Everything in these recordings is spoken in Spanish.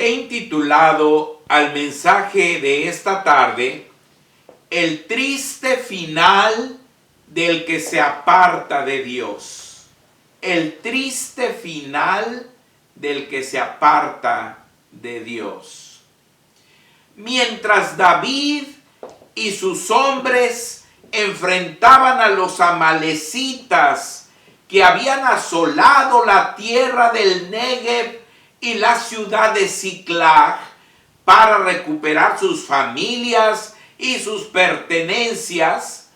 He intitulado al mensaje de esta tarde el triste final del que se aparta de Dios. El triste final del que se aparta de Dios. Mientras David y sus hombres enfrentaban a los amalecitas que habían asolado la tierra del Negev y la ciudad de Siclag para recuperar sus familias y sus pertenencias,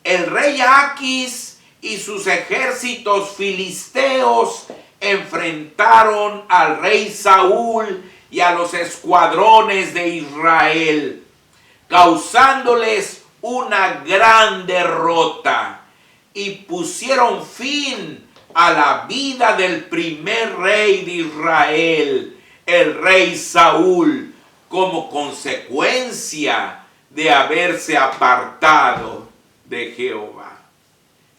el rey Aquis y sus ejércitos filisteos enfrentaron al rey Saúl y a los escuadrones de Israel, causándoles una gran derrota, y pusieron fin a la vida del primer rey de Israel, el rey Saúl, como consecuencia de haberse apartado de Jehová.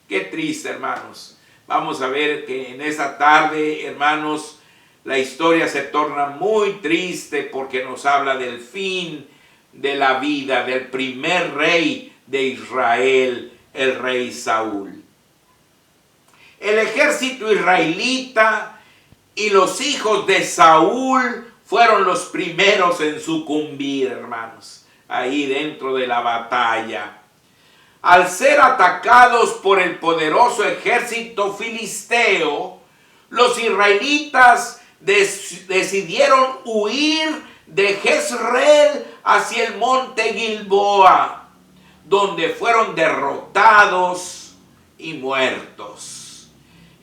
Qué triste, hermanos. Vamos a ver que en esta tarde, hermanos, la historia se torna muy triste porque nos habla del fin de la vida del primer rey de Israel, el rey Saúl. El ejército israelita y los hijos de Saúl fueron los primeros en sucumbir, hermanos, ahí dentro de la batalla. Al ser atacados por el poderoso ejército filisteo, los israelitas decidieron huir de Jezreel hacia el monte Gilboa, donde fueron derrotados y muertos.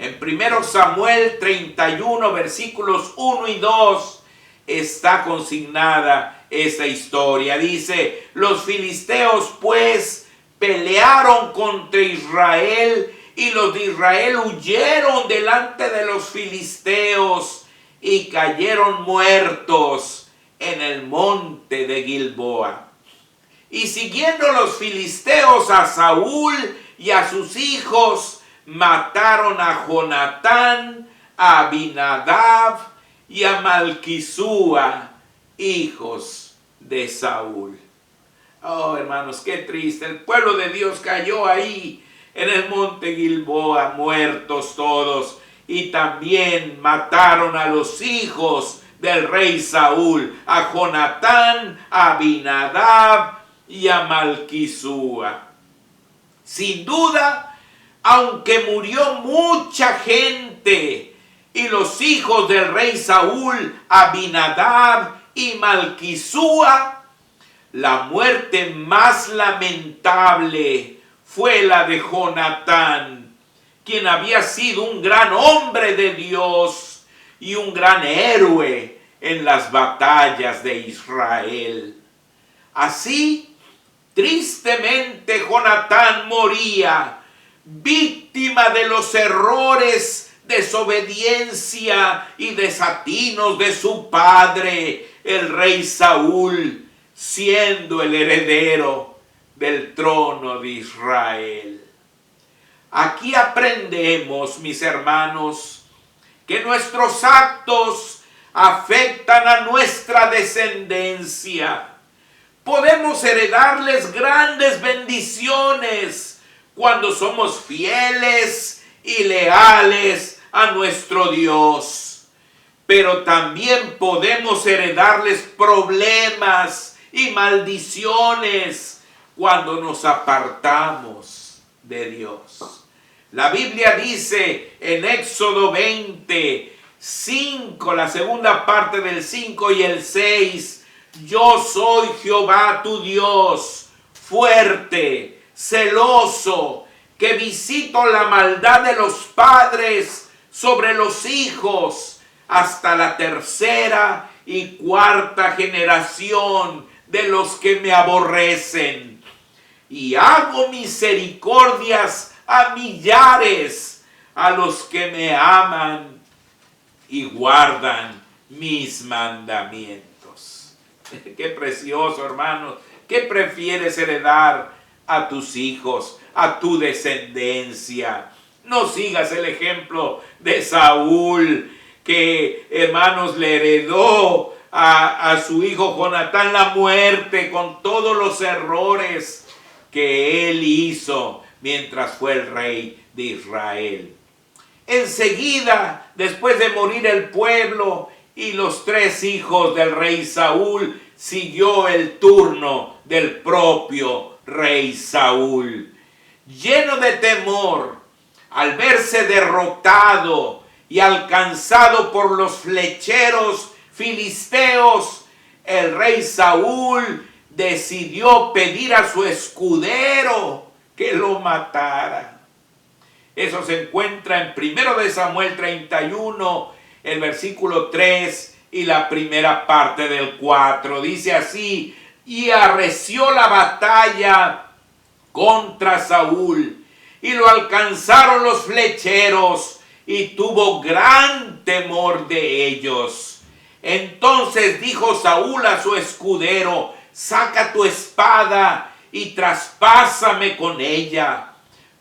En 1 Samuel 31, versículos 1 y 2, está consignada esta historia. Dice: los filisteos pues pelearon contra Israel, y los de Israel huyeron delante de los filisteos y cayeron muertos en el monte de Gilboa. Y siguiendo los filisteos a Saúl y a sus hijos, mataron a Jonatán, a Abinadab y a Malquisúa, hijos de Saúl. Oh, hermanos, qué triste. El pueblo de Dios cayó ahí en el monte Gilboa, muertos todos. Y también mataron a los hijos del rey Saúl, a Jonatán, a Abinadab y a Malquisúa. Sin duda, aunque murió mucha gente, y los hijos del rey Saúl, Abinadab y Malquisúa, la muerte más lamentable fue la de Jonatán, quien había sido un gran hombre de Dios y un gran héroe en las batallas de Israel. Así, tristemente, Jonatán moría, víctima de los errores, desobediencia y desatinos de su padre, el rey Saúl, siendo el heredero del trono de Israel. Aquí aprendemos, mis hermanos, que nuestros actos afectan a nuestra descendencia. Podemos heredarles grandes bendiciones cuando somos fieles y leales a nuestro Dios. Pero también podemos heredarles problemas y maldiciones cuando nos apartamos de Dios. La Biblia dice en Éxodo 20:5, la segunda parte del 5 y el 6, yo soy Jehová tu Dios, fuerte, celoso, que visito la maldad de los padres sobre los hijos hasta la tercera y cuarta generación de los que me aborrecen. Y hago misericordias a millares a los que me aman y guardan mis mandamientos. Qué precioso, hermanos. ¿Qué prefieres heredar a tus hijos, a tu descendencia? No sigas el ejemplo de Saúl, que, hermanos, le heredó a su hijo Jonatán la muerte con todos los errores que él hizo mientras fue el rey de Israel. Enseguida, después de morir el pueblo y los 3 hijos del rey Saúl, siguió el turno del propio rey Saúl. Lleno de temor, al verse derrotado y alcanzado por los flecheros filisteos, el rey Saúl decidió pedir a su escudero que lo matara. Eso se encuentra en 1 Samuel 31, el versículo 3 y la primera parte del 4. Dice así: y arreció la batalla contra Saúl, y lo alcanzaron los flecheros, y tuvo gran temor de ellos. Entonces dijo Saúl a su escudero: saca tu espada y traspásame con ella,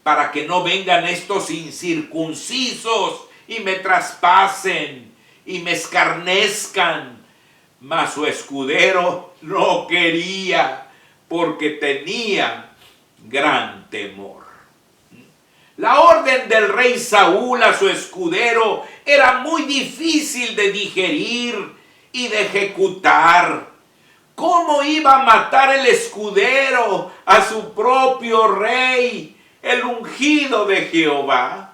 para que no vengan estos incircuncisos y me traspasen y me escarnezcan. Mas su escudero no quería, porque tenía gran temor. La orden del rey Saúl a su escudero era muy difícil de digerir y de ejecutar. ¿Cómo iba a matar el escudero a su propio rey, el ungido de Jehová?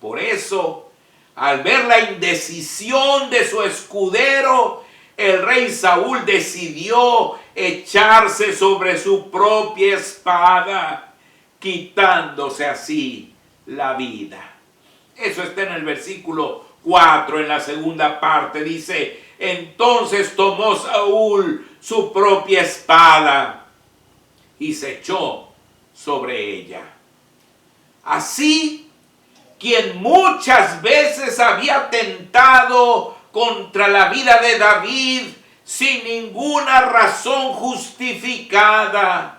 Por eso, al ver la indecisión de su escudero, el rey Saúl decidió echarse sobre su propia espada, quitándose así la vida. Eso está en el versículo 4, en la segunda parte. Dice: entonces tomó Saúl su propia espada y se echó sobre ella. Así, quien muchas veces había tentado contra la vida de David sin ninguna razón justificada,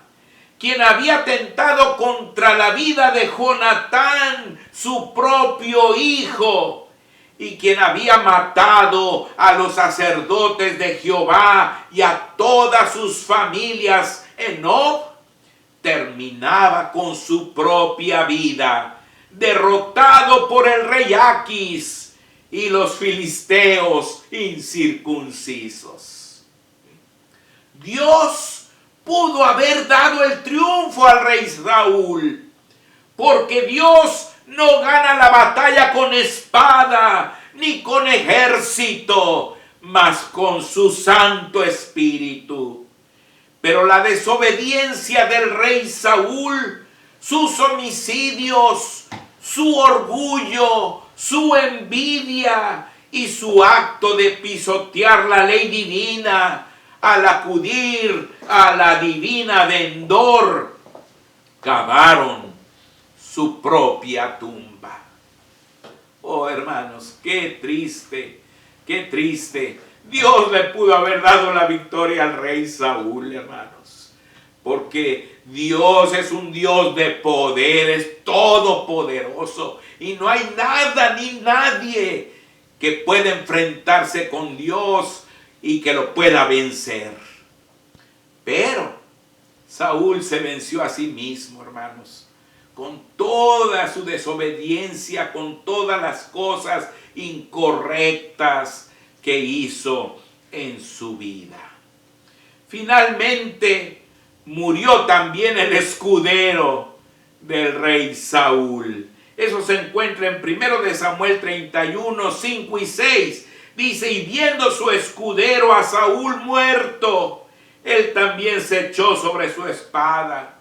quien había tentado contra la vida de Jonatán, su propio hijo, y quien había matado a los sacerdotes de Jehová y a todas sus familias en Nob, terminaba con su propia vida, derrotado por el rey Aquis y los filisteos incircuncisos. Dios pudo haber dado el triunfo al rey Saúl, porque Dios no gana la batalla con espada ni con ejército, mas con su Santo Espíritu. Pero la desobediencia del rey Saúl, sus homicidios, su orgullo, su envidia y su acto de pisotear la ley divina al acudir a la divina de Endor, cavaron su propia tumba. Oh, hermanos, qué triste, qué triste. Dios le pudo haber dado la victoria al rey Saúl, hermanos, porque Dios es un Dios de poder, es todopoderoso, y no hay nada ni nadie que pueda enfrentarse con Dios y que lo pueda vencer. Pero Saúl se venció a sí mismo, hermanos, con toda su desobediencia, con todas las cosas incorrectas que hizo en su vida. Finalmente murió también el escudero del rey Saúl. Eso se encuentra en 1 Samuel 31, 5 y 6. Dice: y viendo su escudero a Saúl muerto, él también se echó sobre su espada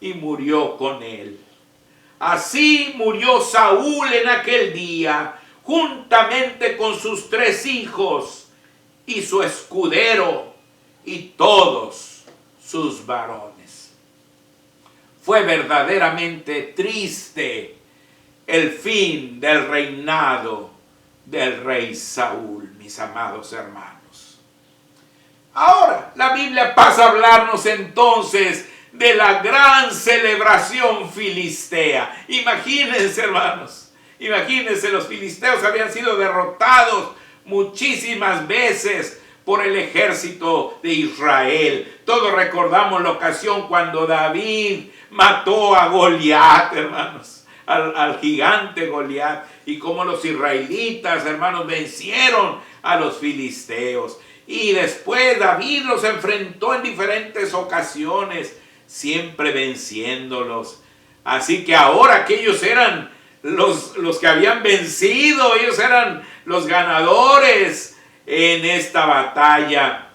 y murió con él. Así murió Saúl en aquel día, juntamente con sus 3 hijos y su escudero y todos sus varones. Fue verdaderamente triste el fin del reinado del rey Saúl, mis amados hermanos. Ahora la Biblia pasa a hablarnos entonces de la gran celebración filistea. Imagínense, hermanos, imagínense, los filisteos habían sido derrotados muchísimas veces por el ejército de Israel. Todos recordamos la ocasión cuando David mató a Goliat, hermanos, al gigante Goliat, y cómo los israelitas, hermanos, vencieron a los filisteos. Y después David los enfrentó en diferentes ocasiones, siempre venciéndolos. Así que ahora que ellos eran los que habían vencido, ellos eran los ganadores en esta batalla,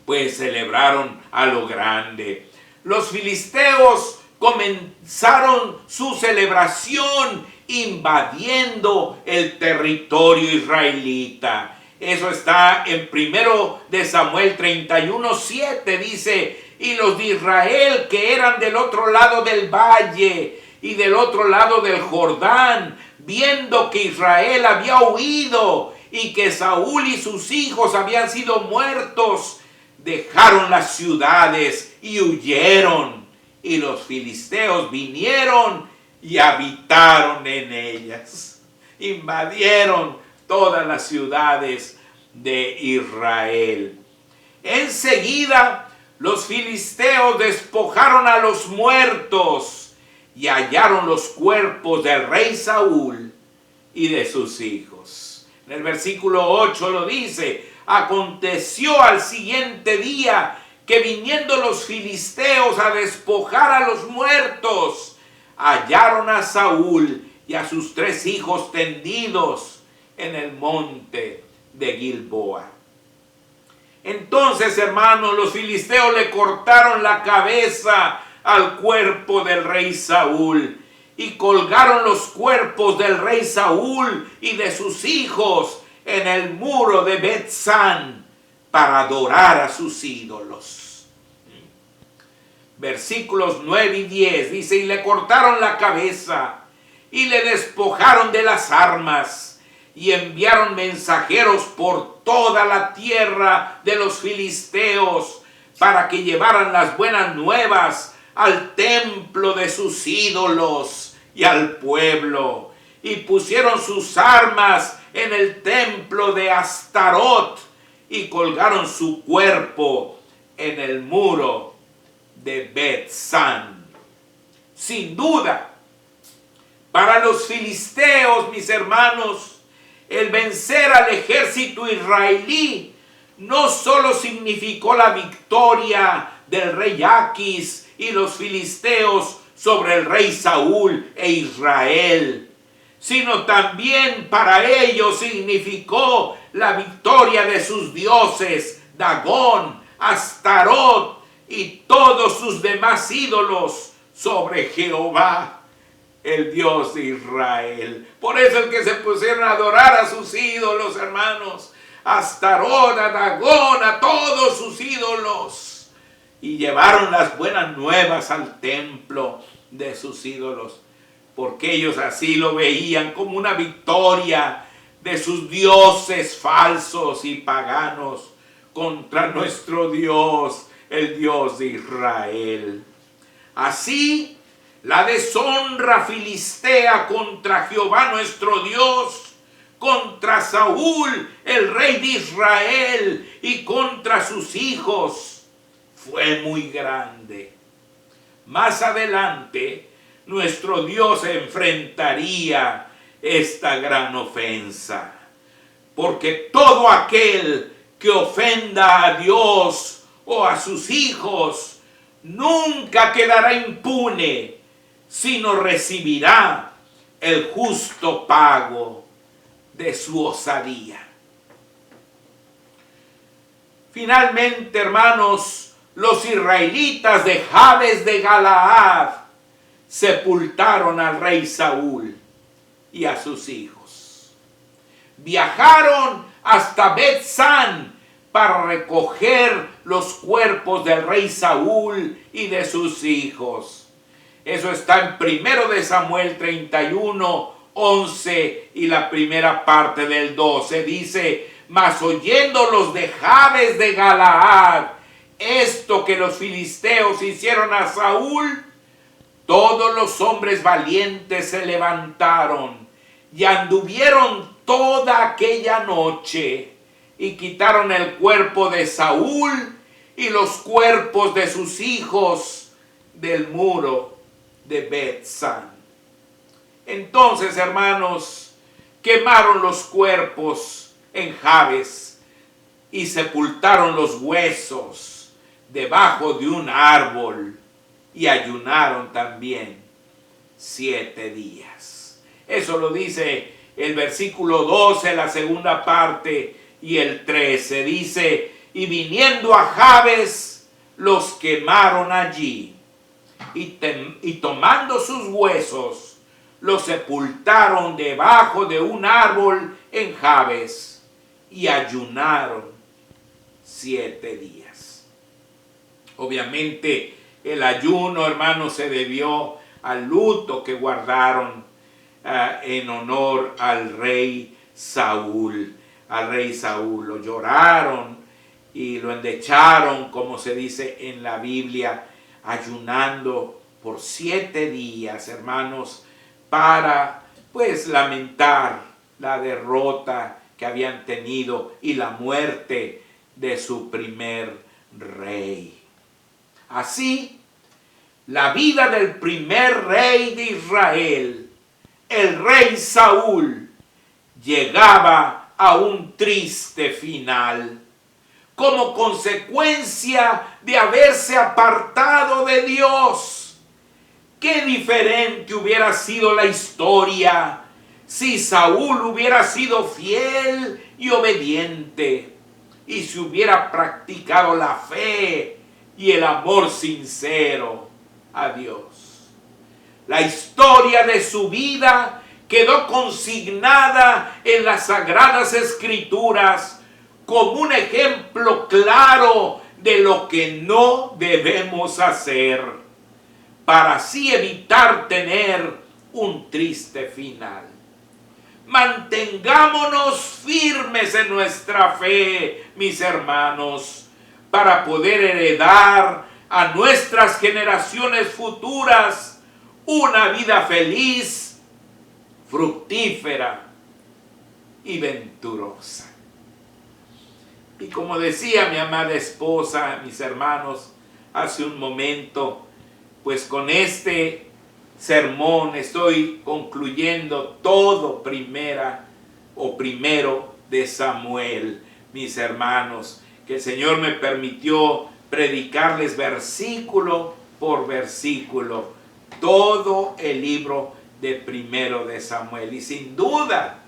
pues celebraron a lo grande. Los filisteos comenzaron su celebración invadiendo el territorio israelita. Eso está en 1 de Samuel 31:7, dice: y los de Israel que eran del otro lado del valle y del otro lado del Jordán, viendo que Israel había huido y que Saúl y sus hijos habían sido muertos, dejaron las ciudades y huyeron. Y los filisteos vinieron y habitaron en ellas. Invadieron todas las ciudades de Israel. Enseguida los filisteos despojaron a los muertos y hallaron los cuerpos del rey Saúl y de sus hijos. En el versículo 8 lo dice: aconteció al siguiente día que viniendo los filisteos a despojar a los muertos, hallaron a Saúl y a sus 3 hijos tendidos en el monte de Gilboa. Entonces, hermanos, los filisteos le cortaron la cabeza al cuerpo del rey Saúl y colgaron los cuerpos del rey Saúl y de sus hijos en el muro de Bet-San para adorar a sus ídolos. Versículos 9 y 10 dice: y le cortaron la cabeza y le despojaron de las armas y enviaron mensajeros por toda la tierra de los filisteos para que llevaran las buenas nuevas al templo de sus ídolos y al pueblo, y pusieron sus armas en el templo de Astarot y colgaron su cuerpo en el muro de Bet-San. Sin duda, para los filisteos, mis hermanos, el vencer al ejército israelí no solo significó la victoria del rey Aquis y los filisteos sobre el rey Saúl e Israel, sino también para ellos significó la victoria de sus dioses, Dagón, Astarot y todos sus demás ídolos sobre Jehová, el Dios de Israel. Por eso es que se pusieron a adorar a sus ídolos, hermanos, a Astarot, a Dagón, a todos sus ídolos, y llevaron las buenas nuevas al templo de sus ídolos, porque ellos así lo veían como una victoria de sus dioses falsos y paganos contra nuestro Dios, el Dios de Israel. Así, la deshonra filistea contra Jehová nuestro Dios, contra Saúl, el rey de Israel, y contra sus hijos, fue muy grande. Más adelante, nuestro Dios enfrentaría esta gran ofensa, porque todo aquel que ofenda a Dios o a sus hijos nunca quedará impune, sino recibirá el justo pago de su osadía. Finalmente, hermanos, los israelitas de Jabes de Galaad sepultaron al rey Saúl y a sus hijos. Viajaron hasta Bet-San para recoger los cuerpos del rey Saúl y de sus hijos. Eso está en 1 de Samuel 31, 11 y la primera parte del 12. Dice: mas oyendo los de Jabes de Galaad esto que los filisteos hicieron a Saúl, todos los hombres valientes se levantaron y anduvieron toda aquella noche y quitaron el cuerpo de Saúl y los cuerpos de sus hijos del muro de Bet-san. Entonces, hermanos, quemaron los cuerpos en Jabes y sepultaron los huesos debajo de un árbol y ayunaron también 7 días. Eso lo dice el versículo 12, la segunda parte, y el 13. Dice, y viniendo a Jabes, los quemaron allí, y tomando sus huesos, los sepultaron debajo de un árbol en Jabes, y ayunaron 7 días. Obviamente, el ayuno, hermanos, se debió al luto que guardaron en honor al rey Saúl. Lo lloraron y lo endecharon, como se dice en la Biblia, ayunando por 7 días, hermanos, para pues lamentar la derrota que habían tenido y la muerte de su primer rey. Así, la vida del primer rey de Israel, el rey Saúl, llegaba a un triste final, como consecuencia de haberse apartado de Dios. Qué diferente hubiera sido la historia si Saúl hubiera sido fiel y obediente, y si hubiera practicado la fe y el amor sincero a Dios. La historia de su vida quedó consignada en las Sagradas Escrituras como un ejemplo claro de lo que no debemos hacer, para así evitar tener un triste final. Mantengámonos firmes en nuestra fe, mis hermanos, para poder heredar a nuestras generaciones futuras una vida feliz, fructífera y venturosa. Y como decía mi amada esposa, mis hermanos, hace un momento, pues con este sermón estoy concluyendo todo primero de Samuel, mis hermanos, que el Señor me permitió predicarles versículo por versículo todo el libro de primero de Samuel. Y sin duda,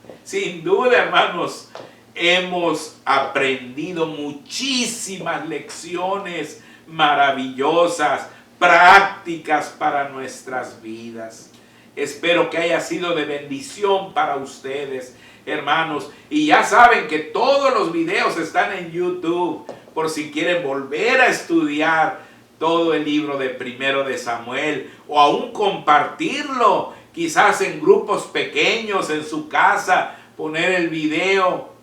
hermanos, hemos aprendido muchísimas lecciones maravillosas, prácticas para nuestras vidas. Espero que haya sido de bendición para ustedes, hermanos. Y ya saben que todos los videos están en YouTube, por si quieren volver a estudiar todo el libro de primero de Samuel, o aún compartirlo, quizás en grupos pequeños en su casa, poner el video,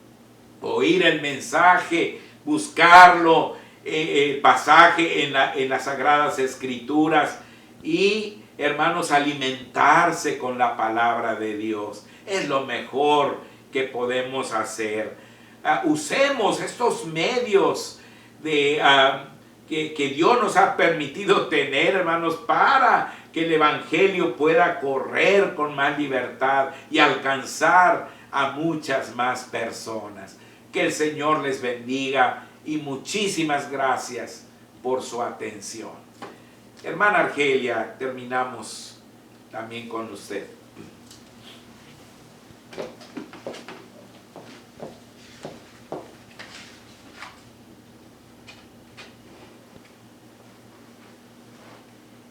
oír el mensaje, buscarlo, el pasaje en las Sagradas Escrituras, y, hermanos, alimentarse con la palabra de Dios. Es lo mejor que podemos hacer. Usemos estos medios que Dios nos ha permitido tener, hermanos, para que el Evangelio pueda correr con más libertad y alcanzar a muchas más personas. Que el Señor les bendiga y muchísimas gracias por su atención. Hermana Argelia, terminamos también con usted.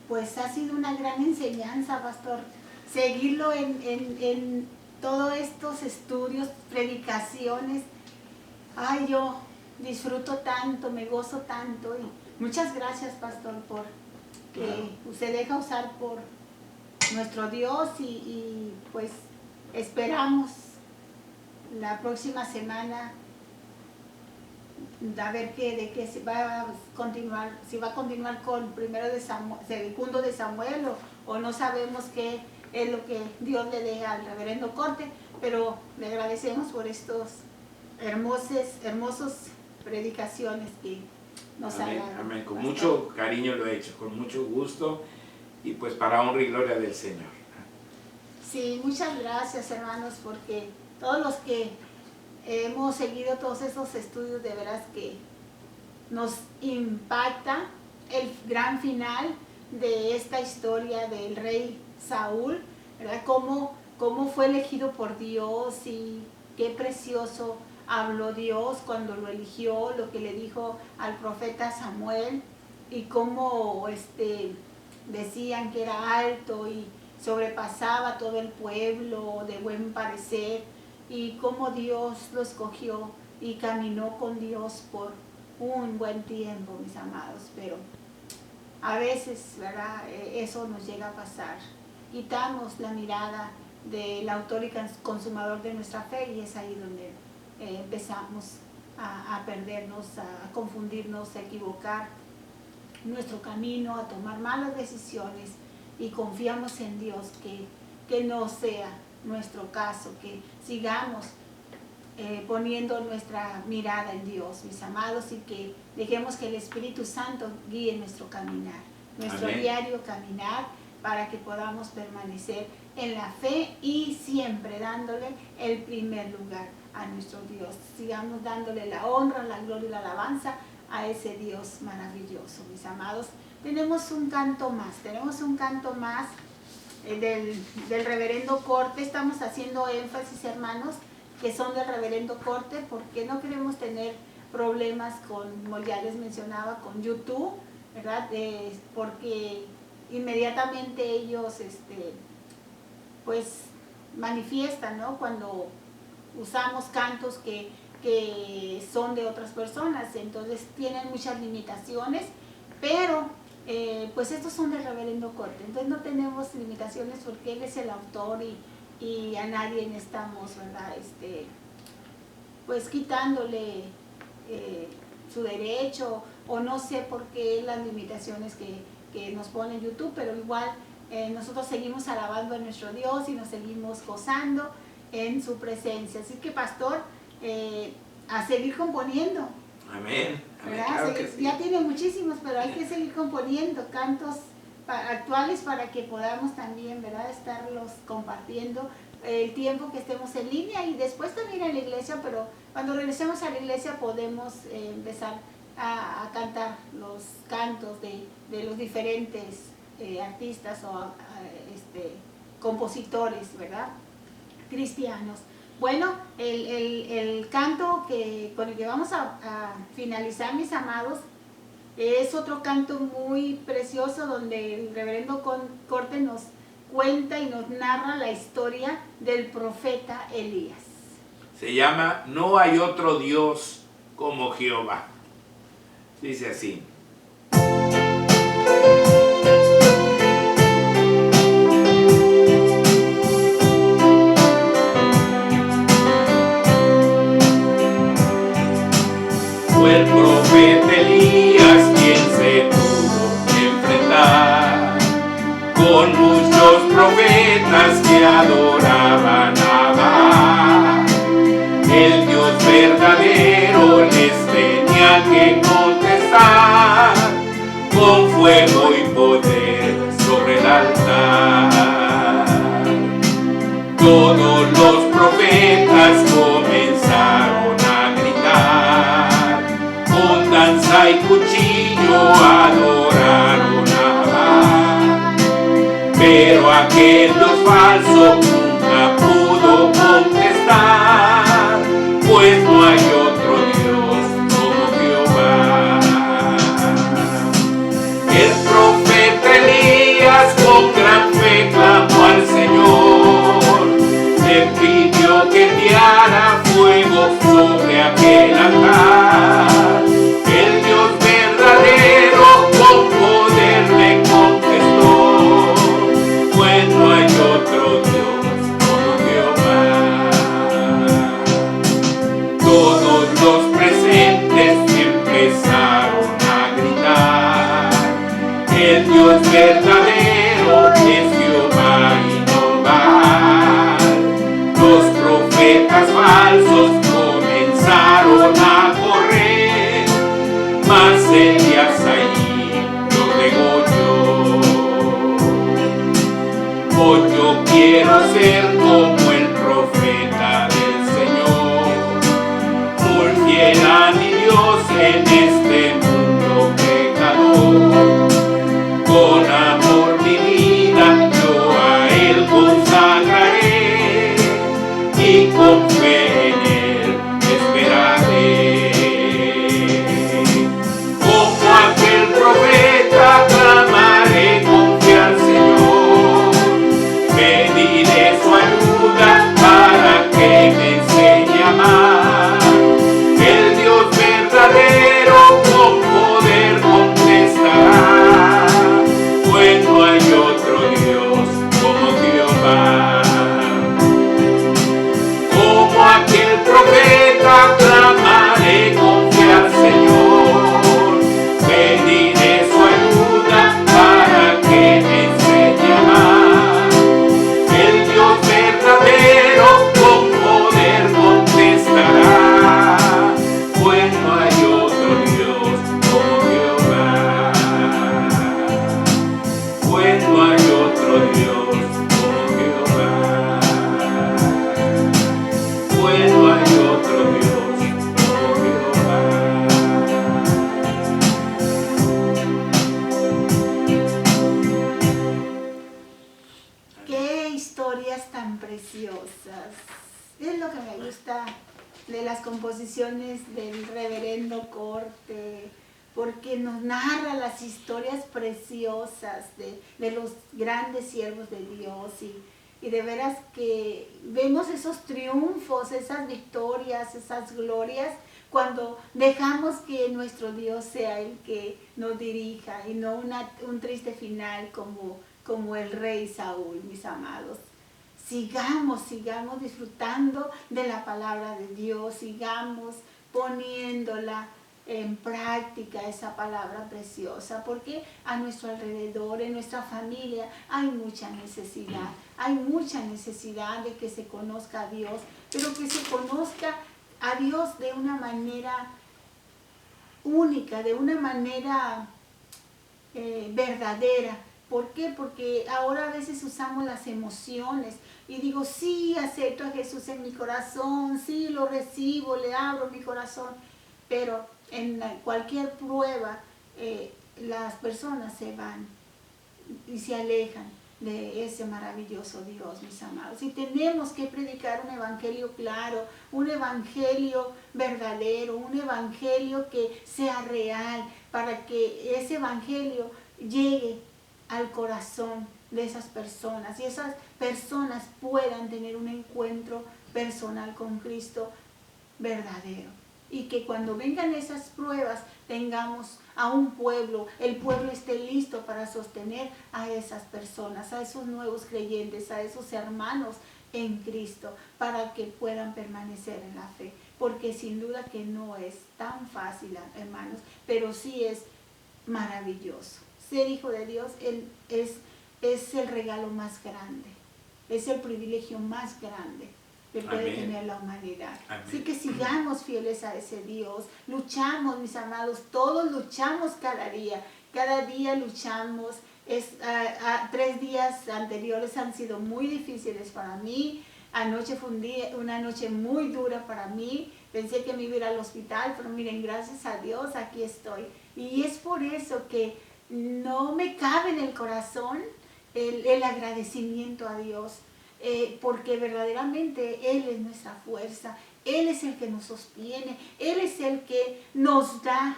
Pues ha sido una gran enseñanza, pastor, seguirlo en todos estos estudios, predicaciones. Ay, yo disfruto tanto, me gozo tanto, y muchas gracias, pastor, por que usted deja usar por nuestro Dios, y pues esperamos la próxima semana a ver de qué se va a continuar, si va a continuar con primero de Samuel, segundo de Samuel, o no sabemos qué es lo que Dios le deja al reverendo Corte, pero le agradecemos por estos hermosos predicaciones que nos amén, ha dado. amén. Con mucho cariño lo he hecho, con mucho gusto, y pues para honra y gloria del Señor. Sí, muchas gracias, hermanos, porque todos los que hemos seguido todos esos estudios, de veras que nos impacta el gran final de esta historia del rey Saúl, ¿verdad? Cómo fue elegido por Dios y qué precioso habló Dios cuando lo eligió, lo que le dijo al profeta Samuel, y cómo decían que era alto y sobrepasaba a todo el pueblo, de buen parecer, y cómo Dios lo escogió y caminó con Dios por un buen tiempo, mis amados. Pero a veces, ¿verdad?, eso nos llega a pasar. Quitamos la mirada del autor y consumador de nuestra fe, y es ahí donde empezamos a perdernos, a confundirnos, a equivocar nuestro camino, a tomar malas decisiones, y confiamos en Dios que no sea nuestro caso, que sigamos poniendo nuestra mirada en Dios, mis amados, y que dejemos que el Espíritu Santo guíe nuestro caminar, nuestro amén, diario caminar, para que podamos permanecer en la fe y siempre dándole el primer lugar a nuestro Dios. Sigamos dándole la honra, la gloria y la alabanza a ese Dios maravilloso, mis amados. Tenemos un canto más del reverendo Corte. Estamos haciendo énfasis, hermanos, que son del reverendo Corte, porque no queremos tener problemas con, como ya les mencionaba, con YouTube, ¿verdad? Porque inmediatamente ellos pues manifiestan, ¿no?, cuando usamos cantos que son de otras personas, entonces tienen muchas limitaciones, pero pues estos son del reverendo Corte, entonces no tenemos limitaciones porque él es el autor, y a nadie estamos, ¿verdad?, pues quitándole su derecho, o no sé por qué las limitaciones que nos pone YouTube, pero igual nosotros seguimos alabando a nuestro Dios y nos seguimos gozando en su presencia. Así que, pastor, a seguir componiendo. amén, amén, Claro, claro que sí. ya tiene muchísimos, pero hay que seguir componiendo cantos actuales para que podamos también, ¿verdad?, estarlos compartiendo el tiempo que estemos en línea, y después también en la iglesia, pero cuando regresemos a la iglesia podemos empezar a cantar los cantos de los diferentes artistas o compositores, ¿verdad?, cristianos. Bueno, el canto con el que vamos a finalizar, mis amados, es otro canto muy precioso, donde el reverendo Corte nos cuenta y nos narra la historia del profeta Elías. Se llama No hay otro Dios como Jehová. Dice así. Fue el profeta Elías quien se tuvo que enfrentar con muchos profetas que adoraban a Baal. El Dios verdadero les tenía que contestar con fuego y poder sobre el altar. Todos los profetas comenzaron a gritar, con danza y cuchillo adoraron a Baal. Pero aquel Dios falso nunca pudo contestar, pues no hay otro Dios como Jehová. El profeta Elías con gran fe clamó al Señor, le pidió que enviara fuego sobre aquel altar. El Dios verdadero con poder le contestó, pues no hay otro Dios como Jehová. Todos los presentes empezaron a gritar, el Dios verdadero es Jehová y no en este mundo pecador. Con amor mi vida yo a Él consagraré y con fe en Él esperaré. Como aquel profeta clamaré con fe al Señor, pediré su ayuda para que me enseñe a amar. El Dios verdadero con poder contestará, pues no hay otro Dios como Jehová. Como aquel profeta clamaré con fe al Señor, pediré su ayuda para que me enseñe a amar. El Dios verdadero con poder contestará, pues no hay otro Dios como Jehová. Pues no hay otro Dios como Jehová. Pues no hay otro Dios como Jehová. Qué historias tan preciosas. Es lo que me gusta de las composiciones del reverendo Corte, porque nos narra las historias preciosas de los grandes siervos de Dios y de veras que vemos esos triunfos, esas victorias, esas glorias cuando dejamos que nuestro Dios sea el que nos dirija y no un triste final como el rey Saúl, mis amados. Sigamos disfrutando de la palabra de Dios, sigamos poniéndola en práctica, esa palabra preciosa, porque a nuestro alrededor, en nuestra familia, hay mucha necesidad de que se conozca a Dios, pero que se conozca a Dios de una manera única, de una manera verdadera. ¿Por qué? Porque ahora a veces usamos las emociones y digo, sí, acepto a Jesús en mi corazón, sí, lo recibo, le abro mi corazón, pero en cualquier prueba las personas se van y se alejan de ese maravilloso Dios, mis amados. Y tenemos que predicar un evangelio claro, un evangelio verdadero, un evangelio que sea real, para que ese evangelio llegue al corazón de esas personas y esas personas puedan tener un encuentro personal con Cristo verdadero. Y que cuando vengan esas pruebas tengamos a un pueblo, el pueblo esté listo para sostener a esas personas, a esos nuevos creyentes, a esos hermanos en Cristo, para que puedan permanecer en la fe. Porque sin duda que no es tan fácil, hermanos, pero sí es maravilloso. Ser hijo de Dios es el regalo más grande, es el privilegio más grande que puede tener la humanidad. Amén. Así que sigamos fieles a ese Dios, luchamos, mis amados, todos luchamos cada día luchamos. 3 días anteriores han sido muy difíciles para mí. Anoche fue una noche muy dura para mí, pensé que me iba a ir al hospital, pero miren, gracias a Dios aquí estoy. Y es por eso que no me cabe en el corazón el agradecimiento a Dios, porque verdaderamente Él es nuestra fuerza, Él es el que nos sostiene, Él es el que nos da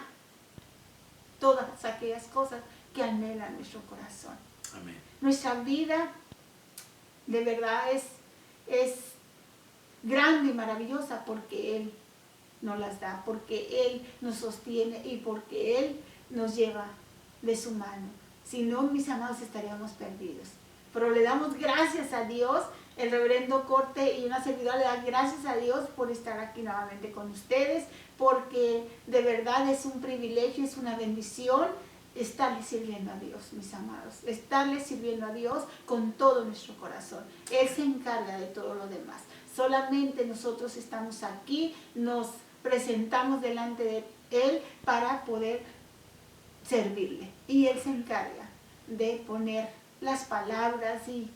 todas aquellas cosas que anhela nuestro corazón. Amén. Nuestra vida de verdad es grande y maravillosa porque Él nos las da, porque Él nos sostiene y porque Él nos lleva de su mano. Si no, mis amados, estaríamos perdidos. Pero le damos gracias a Dios. El reverendo Corte y una servidora le dan gracias a Dios por estar aquí nuevamente con ustedes, porque de verdad es un privilegio, es una bendición estarle sirviendo a Dios, mis amados. Estarle sirviendo a Dios con todo nuestro corazón. Él se encarga de todo lo demás. Solamente nosotros estamos aquí, nos presentamos delante de Él para poder servirle. Y Él se encarga de poner las palabras y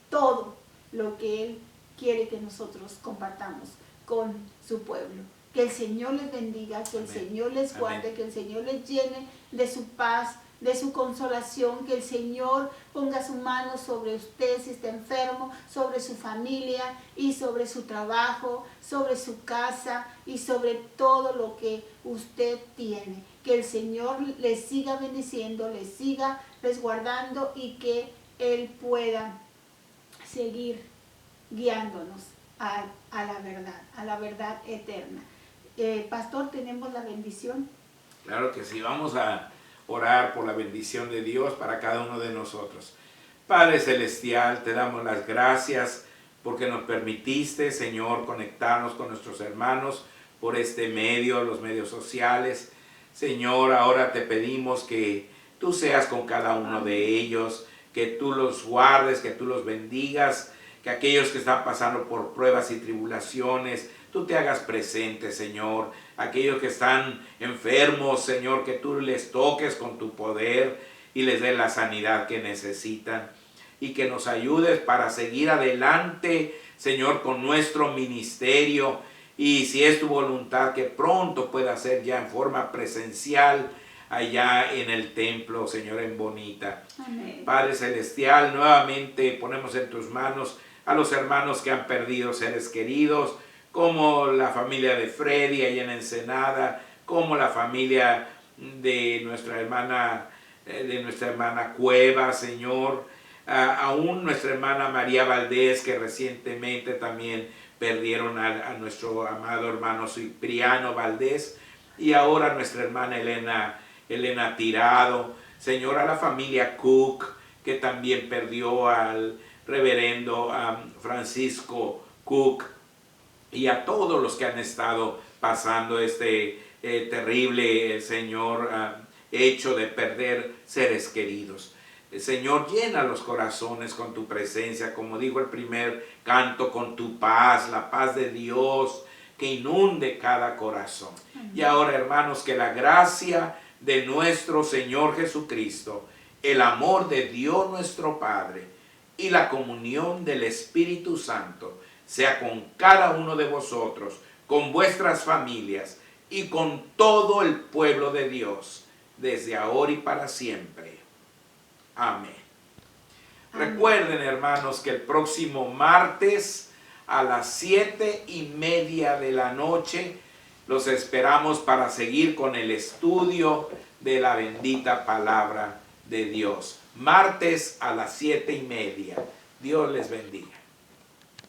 todo lo que Él quiere que nosotros compartamos con su pueblo. Que el Señor les bendiga, que el Amén. Señor les guarde, Amén. que el Señor les llene de su paz, de su consolación, que el Señor ponga su mano sobre usted si está enfermo, sobre su familia y sobre su trabajo, sobre su casa y sobre todo lo que usted tiene. Que el Señor les siga bendiciendo, les siga resguardando y que Él pueda seguir guiándonos a la verdad eterna. Pastor, tenemos la bendición. Claro que sí, vamos a orar por la bendición de Dios para cada uno de nosotros. Padre Celestial, te damos las gracias porque nos permitiste, Señor, conectarnos con nuestros hermanos por este medio, los medios sociales. Señor, ahora te pedimos que tú seas con cada uno de ellos, que tú los guardes, que tú los bendigas, que aquellos que están pasando por pruebas y tribulaciones, tú te hagas presente, Señor. Aquellos que están enfermos, Señor, que tú les toques con tu poder y les des la sanidad que necesitan. Y que nos ayudes para seguir adelante, Señor, con nuestro ministerio. Y si es tu voluntad, que pronto pueda ser ya en forma presencial allá en el templo, Señor, en Bonita. Amén. Padre Celestial, nuevamente ponemos en tus manos a los hermanos que han perdido seres queridos, como la familia de Freddy allá en Ensenada, como la familia de nuestra hermana Cueva, Señor, aún nuestra hermana María Valdés, que recientemente también perdieron a nuestro amado hermano Cipriano Valdés, y ahora nuestra hermana Elena Tirado, Señor, a la familia Cook, que también perdió al reverendo Francisco Cook, y a todos los que han estado pasando este terrible, Señor, hecho de perder seres queridos. Señor, llena los corazones con tu presencia, como dijo el primer canto, con tu paz, la paz de Dios que inunde cada corazón. Y ahora, hermanos, que la gracia de nuestro Señor Jesucristo, el amor de Dios nuestro Padre y la comunión del Espíritu Santo sea con cada uno de vosotros, con vuestras familias y con todo el pueblo de Dios, desde ahora y para siempre. Amén. Amén. Recuerden, hermanos, que el próximo martes a las 7:30 de la noche los esperamos para seguir con el estudio de la bendita palabra de Dios. Martes a las 7:30. Dios les bendiga.